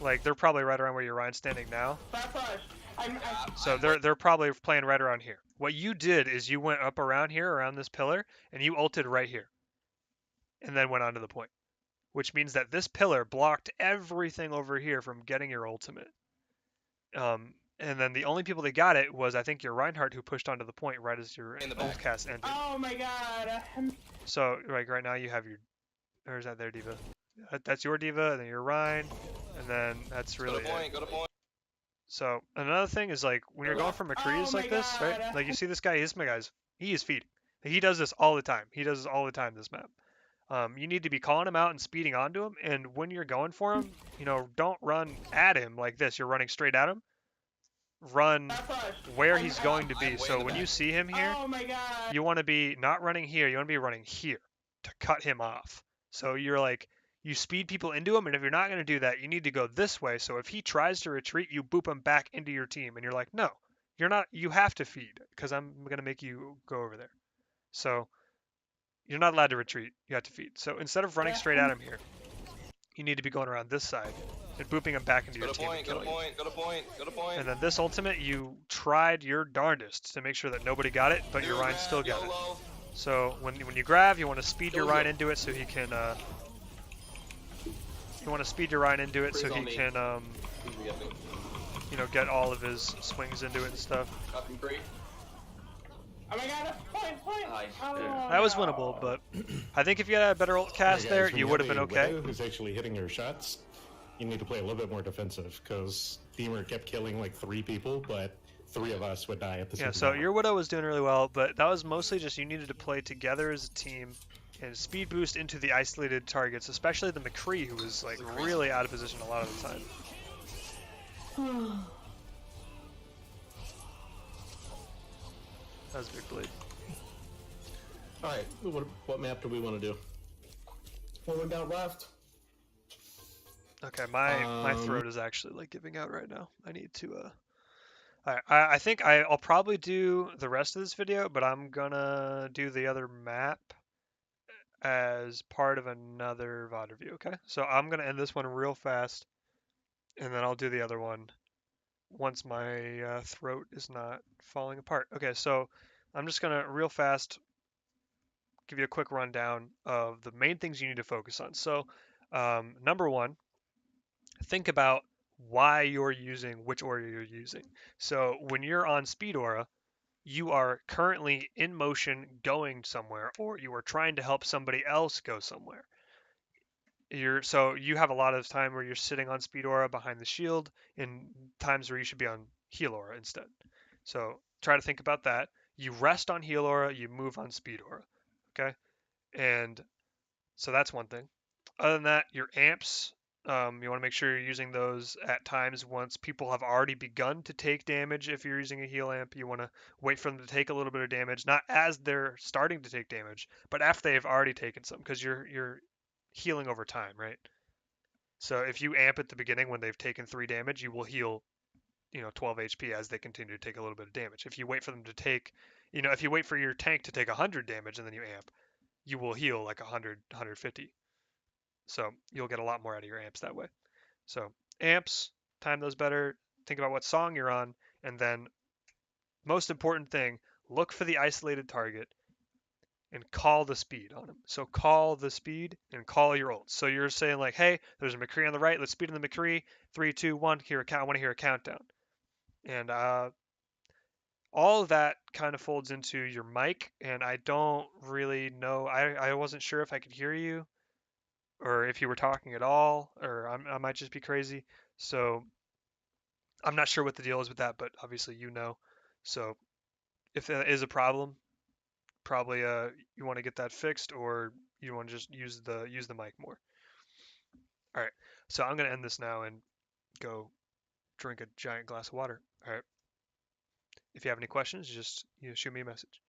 like, they're probably right around where your Ryan's standing now. Back rush. So they're probably playing right around here. What you did is you went up around here, around this pillar, and you ulted right here. And then went on to the point. Which means that this pillar blocked everything over here from getting your ultimate. And then the only people that got it was, I think, your Reinhardt, who pushed onto the point right as your In the ult back. cast ended. Oh my god. So, like, right now you have your... Or is that their Diva? That's your Diva, and then your Rhine. and then that's Go really to it. point, go to point. So another thing is like when you're going for McCrees Oh like my this, right? God. Like you see this guy, my guys, he is feeding. He does this all the time. He does this all the time, this map. You need to be calling him out and speeding onto him. And when you're going for him, don't run at him like this. You're running straight at him. Run That push. where he's going to I'm be. way So in the when you back. see him here, Oh my God. you want to be not running here. You want to be running here to cut him off. So you're like, you speed people into him. And if you're not going to do that, you need to go this way. So if he tries to retreat, you boop him back into your team. And you're like, no, you're not. You have to feed because I'm going to make you go over there. So you're not allowed to retreat. You have to feed. So instead of running straight at him here, you need to be going around this side and booping him back into Go your to team and point, go to killing him. point, go to point, go to point. And then this ultimate, you tried your darndest to make sure that nobody got it, but your Ryan still got it. YOLO. So when you grab, you want to speed your Yo-yo. Ryan into it so he can. You want to speed your Ryan into it so Freeze he on me. can, Please get me. get all of his swings into it and stuff. Copy break. Oh my God. Point. Aye. Oh, That was no. winnable, but I think if you had a better ult cast there, you would have been okay. Who's actually hitting her shots? You need to play a little bit more defensive because Beamer kept killing like 3 people, but 3 of us would die at the same Yeah, time. so your Widow was doing really well, but that was mostly just you needed to play together as a team and speed boost into the isolated targets, especially the McCree, who was like really out of position a lot of the time. That was a big bleed. All right, what map do we want to do? What we got left? Okay, my Um, throat is actually like giving out right now. I need to Alright, I think I'll probably do the rest of this video, but I'm gonna do the other map as part of another VOD review, okay? So I'm gonna end this one real fast, and then I'll do the other one once my throat is not falling apart. Okay, so I'm just gonna real fast give you a quick rundown of the main things you need to focus on. So, number one, think about why you're using which aura you're using. So when you're on Speed Aura, you are currently in motion going somewhere, or you are trying to help somebody else go somewhere. So you have a lot of time where you're sitting on Speed Aura behind the shield, in times where you should be on Heal Aura instead. So try to think about that. You rest on Heal Aura, you move on Speed Aura. Okay, and so that's one thing. Other than that, your amps, you want to make sure you're using those at times once people have already begun to take damage. If you're using a heal amp, you want to wait for them to take a little bit of damage, not as they're starting to take damage, but after they've already taken some, because you're healing over time, right? So if you amp at the beginning when they've taken 3 damage, you will heal, 12 HP as they continue to take a little bit of damage. If you wait for them to take, if you wait for your tank to take 100 damage and then you amp, you will heal like 100, 150. So you'll get a lot more out of your amps that way. So amps, time those better, think about what song you're on, and then most important thing, look for the isolated target and call the speed on him. So call the speed and call your ults. So you're saying like, hey, there's a McCree on the right, let's speed on the McCree. 3, 2, 1, here a count. I want to hear a countdown. And all of that kind of folds into your mic, and I don't really know. I wasn't sure if I could hear you, or if you were talking at all, or I might just be crazy. So I'm not sure what the deal is with that, but obviously you know. So if that is a problem, probably you want to get that fixed, or you want to just use the mic more. All right. So I'm gonna end this now and go drink a giant glass of water. All right. If you have any questions, just shoot me a message.